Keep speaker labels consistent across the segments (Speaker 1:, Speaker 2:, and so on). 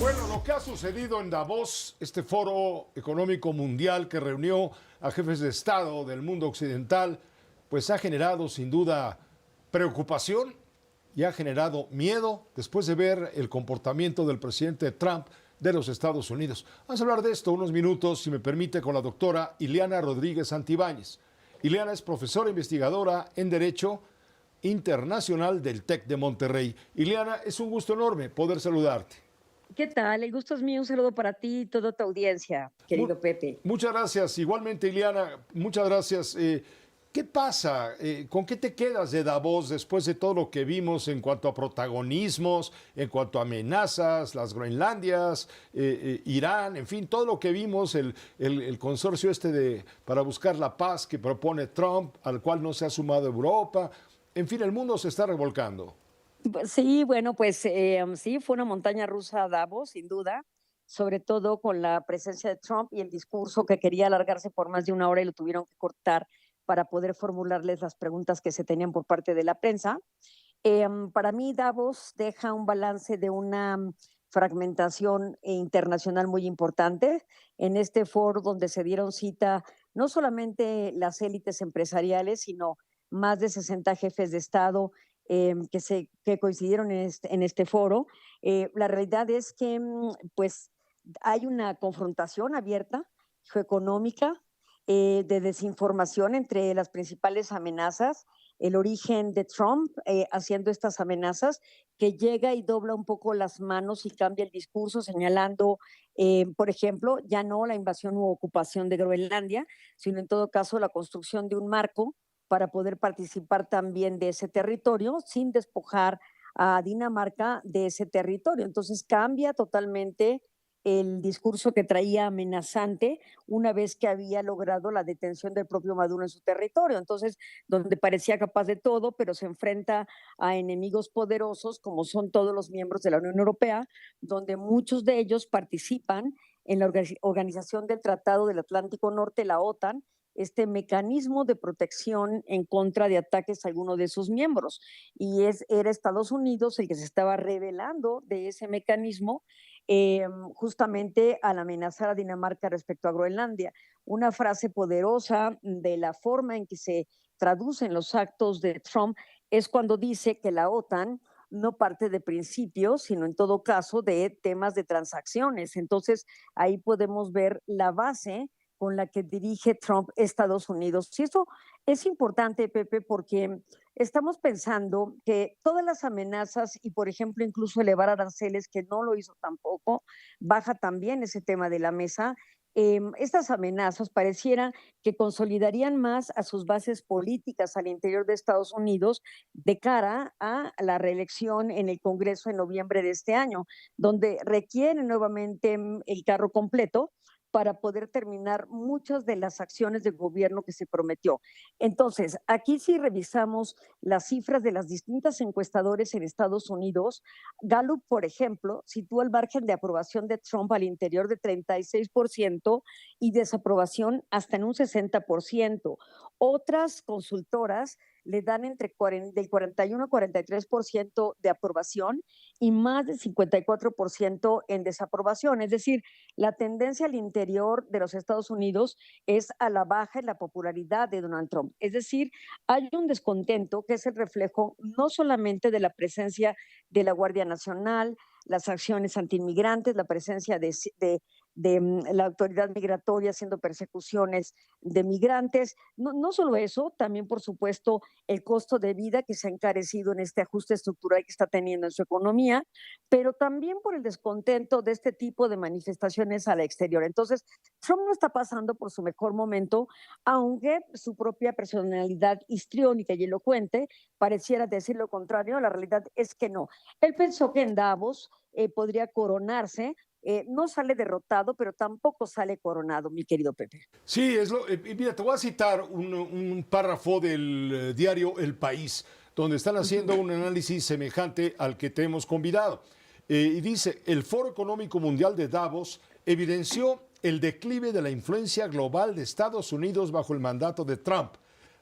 Speaker 1: Bueno, lo que ha sucedido en Davos, este foro económico mundial que reunió a jefes de Estado del mundo occidental, pues ha generado sin duda preocupación y ha generado miedo después de ver el comportamiento del presidente Trump de los Estados Unidos. Vamos a hablar de esto unos minutos, si me permite, con la doctora Ileana Rodríguez Santibáñez. Ileana es profesora investigadora en Derecho Internacional del TEC de Monterrey. Ileana, es un gusto enorme poder saludarte.
Speaker 2: ¿Qué tal? El gusto es mío. Un saludo para ti y toda tu audiencia,
Speaker 1: Mu-
Speaker 2: querido Pepe.
Speaker 1: Muchas gracias. Igualmente, Ileana, muchas gracias. ¿Qué pasa? ¿Con qué te quedas de Davos después de todo lo que vimos en cuanto a protagonismos, en cuanto a amenazas, las Groenlandias, Irán, en fin, todo lo que vimos, el consorcio para buscar la paz que propone Trump, al cual no se ha sumado Europa? En fin, el mundo se está revolcando.
Speaker 2: Sí, bueno, pues sí, fue una montaña rusa Davos, sin duda, sobre todo con la presencia de Trump y el discurso que quería alargarse por más de una hora y lo tuvieron que cortar para poder formularles las preguntas que se tenían por parte de la prensa. Para mí, Davos deja un balance de una fragmentación internacional muy importante en este foro donde se dieron cita no solamente las élites empresariales, sino más de 60 jefes de Estado que coincidieron en este foro. La realidad es que pues hay una confrontación abierta, geoeconómica, de desinformación entre las principales amenazas, el origen de Trump haciendo estas amenazas, que llega y dobla un poco las manos y cambia el discurso señalando, por ejemplo, ya no la invasión u ocupación de Groenlandia, sino en todo caso la construcción de un marco para poder participar también de ese territorio sin despojar a Dinamarca de ese territorio. Entonces cambia totalmente el discurso que traía amenazante una vez que había logrado la detención del propio Maduro en su territorio. Entonces, donde parecía capaz de todo, pero se enfrenta a enemigos poderosos como son todos los miembros de la Unión Europea, donde muchos de ellos participan en la Organización del Tratado del Atlántico Norte, la OTAN, este mecanismo de protección en contra de ataques a alguno de sus miembros. Era Estados Unidos el que se estaba revelando de ese mecanismo justamente al amenazar a Dinamarca respecto a Groenlandia. Una frase poderosa de la forma en que se traducen los actos de Trump es cuando dice que la OTAN no parte de principios, sino en todo caso de temas de transacciones. Entonces, ahí podemos ver la base con la que dirige Trump Estados Unidos. Y eso es importante, Pepe, porque estamos pensando que todas las amenazas y, por ejemplo, incluso elevar aranceles, que no lo hizo tampoco, baja también ese tema de la mesa. Estas amenazas parecieran que consolidarían más a sus bases políticas al interior de Estados Unidos de cara a la reelección en el Congreso en noviembre de este año, donde requieren nuevamente el carro completo para poder terminar muchas de las acciones de gobierno que se prometió. Entonces, aquí si revisamos las cifras de las distintas encuestadores en Estados Unidos, Gallup, por ejemplo, sitúa el margen de aprobación de Trump al interior de 36% y desaprobación hasta en un 60%. Otras consultoras le dan del 41 a 43% de aprobación y más del 54% en desaprobación. Es decir, la tendencia al interior de los Estados Unidos es a la baja en la popularidad de Donald Trump. Es decir, hay un descontento que es el reflejo no solamente de la presencia de la Guardia Nacional, las acciones antiinmigrantes, la presencia de la autoridad migratoria haciendo persecuciones de migrantes. No, no solo eso, también por supuesto el costo de vida que se ha encarecido en este ajuste estructural que está teniendo en su economía, pero también por el descontento de este tipo de manifestaciones al exterior. Entonces, Trump no está pasando por su mejor momento, aunque su propia personalidad histriónica y elocuente pareciera decir lo contrario. La realidad es que no. Él pensó que en Davos podría coronarse. No sale derrotado, pero tampoco sale coronado, mi querido Pepe.
Speaker 1: Sí, mira, te voy a citar un párrafo del diario El País, donde están
Speaker 2: Uh
Speaker 1: haciendo
Speaker 2: -huh.
Speaker 1: un análisis semejante al que te hemos convidado. Y dice, el Foro Económico Mundial de Davos evidenció el declive de la influencia global de Estados Unidos bajo el mandato de Trump.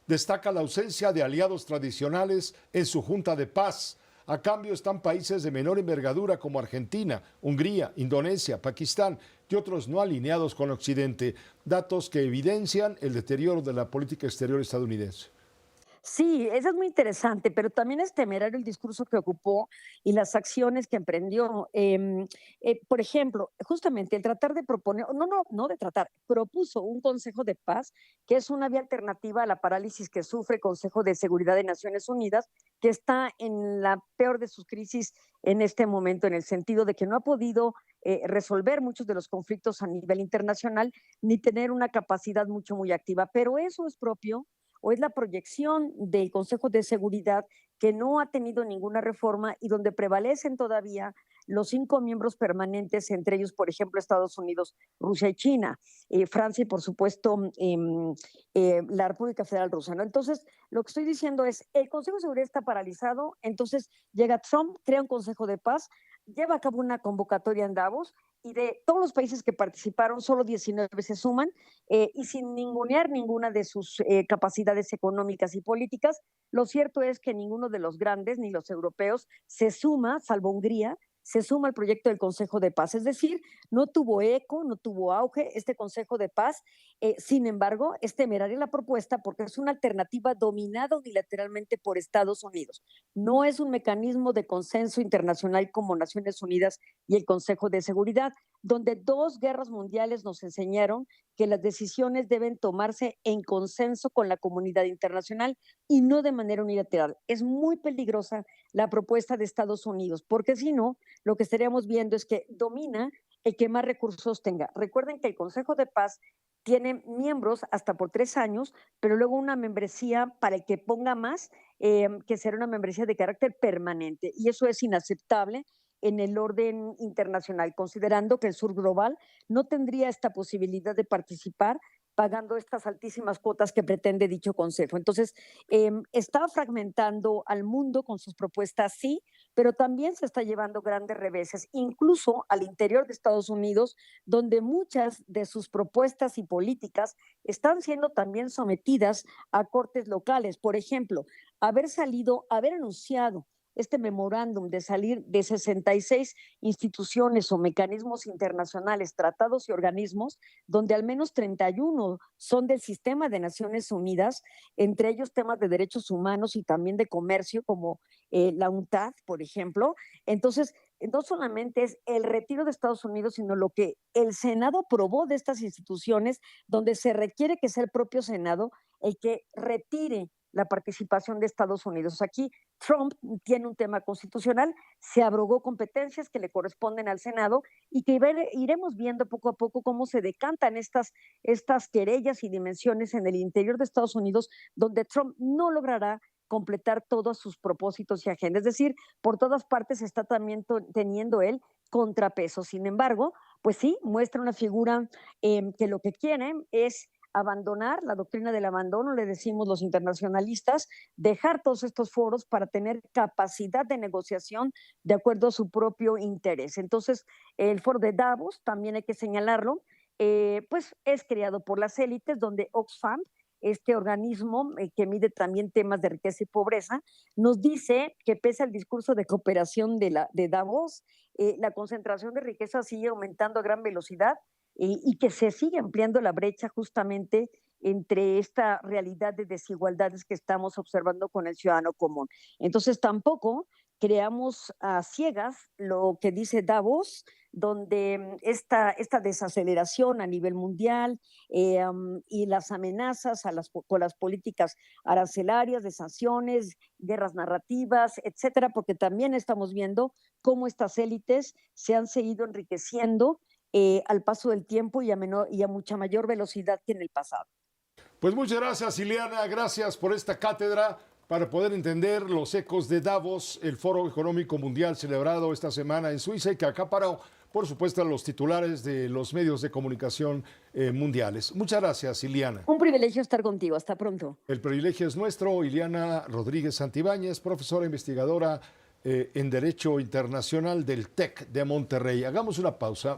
Speaker 1: Destaca la ausencia de aliados tradicionales en su Junta de Paz, A cambio están países de menor envergadura como Argentina, Hungría, Indonesia, Pakistán y otros no alineados con Occidente, datos que evidencian el deterioro de la política exterior estadounidense.
Speaker 2: Sí, eso es muy interesante, pero también es temerario el discurso que ocupó y las acciones que emprendió. Por ejemplo, justamente el tratar de proponer, no de tratar, propuso un Consejo de Paz, que es una vía alternativa a la parálisis que sufre el Consejo de Seguridad de Naciones Unidas, que está en la peor de sus crisis en este momento, en el sentido de que no ha podido resolver muchos de los conflictos a nivel internacional, ni tener una capacidad muy activa. Pero eso es propio o es la proyección del Consejo de Seguridad que no ha tenido ninguna reforma y donde prevalecen todavía los 5 miembros permanentes, entre ellos, por ejemplo, Estados Unidos, Rusia y China, Francia y, por supuesto, la República Federal Rusa, ¿no? Entonces, lo que estoy diciendo es, el Consejo de Seguridad está paralizado, entonces llega Trump, crea un Consejo de Paz, lleva a cabo una convocatoria en Davos y de todos los países que participaron, solo 19 se suman y sin ningunear ninguna de sus capacidades económicas y políticas. Lo cierto es que ninguno de los grandes, ni los europeos, se suma, salvo Hungría, se suma al proyecto del Consejo de Paz. Es decir, no tuvo eco, no tuvo auge este Consejo de Paz. Sin embargo, es temeraria la propuesta porque es una alternativa dominada unilateralmente por Estados Unidos. No es un mecanismo de consenso internacional como Naciones Unidas y el Consejo de Seguridad, donde 2 guerras mundiales nos enseñaron que las decisiones deben tomarse en consenso con la comunidad internacional y no de manera unilateral. Es muy peligrosa la propuesta de Estados Unidos, porque si no, lo que estaríamos viendo es que domina el que más recursos tenga. Recuerden que el Consejo de Paz tiene miembros hasta por 3 años, pero luego una membresía para el que ponga más, que será una membresía de carácter permanente. Y eso es inaceptable en el orden internacional, considerando que el sur global no tendría esta posibilidad de participar pagando estas altísimas cuotas que pretende dicho consejo. Entonces, está fragmentando al mundo con sus propuestas, sí, pero también se está llevando grandes reveses, incluso al interior de Estados Unidos, donde muchas de sus propuestas y políticas están siendo también sometidas a cortes locales. Por ejemplo, haber anunciado este memorándum de salir de 66 instituciones o mecanismos internacionales, tratados y organismos, donde al menos 31 son del sistema de Naciones Unidas, entre ellos temas de derechos humanos y también de comercio, como la UNTAD, por ejemplo. Entonces, no solamente es el retiro de Estados Unidos, sino lo que el Senado aprobó de estas instituciones, donde se requiere que sea el propio Senado el que retire la participación de Estados Unidos. Aquí Trump tiene un tema constitucional, se abrogó competencias que le corresponden al Senado y que iremos viendo poco a poco cómo se decantan estas querellas y dimensiones en el interior de Estados Unidos, donde Trump no logrará completar todos sus propósitos y agendas. Es decir, por todas partes está también teniendo él contrapeso. Sin embargo, pues sí, muestra una figura que lo que quiere es abandonar la doctrina del abandono, le decimos los internacionalistas, dejar todos estos foros para tener capacidad de negociación de acuerdo a su propio interés. Entonces, el foro de Davos, también hay que señalarlo, pues es creado por las élites, donde Oxfam, este organismo que mide también temas de riqueza y pobreza, nos dice que pese al discurso de cooperación de Davos, la concentración de riqueza sigue aumentando a gran velocidad y que se sigue ampliando la brecha justamente entre esta realidad de desigualdades que estamos observando con el ciudadano común. Entonces tampoco creamos a ciegas lo que dice Davos, donde esta desaceleración a nivel mundial y las amenazas con las políticas arancelarias, de sanciones, guerras narrativas, etcétera, porque también estamos viendo cómo estas élites se han seguido enriqueciendo al paso del tiempo y a mucha mayor velocidad que en el pasado.
Speaker 1: Pues muchas gracias, Ileana. Gracias por esta cátedra para poder entender los ecos de Davos, el Foro Económico Mundial celebrado esta semana en Suiza y que acaparó, por supuesto, a los titulares de los medios de comunicación mundiales. Muchas gracias, Ileana.
Speaker 2: Un privilegio estar contigo. Hasta pronto.
Speaker 1: El privilegio es nuestro. Ileana Rodríguez Santibáñez, profesora investigadora en Derecho Internacional del TEC de Monterrey. Hagamos una pausa.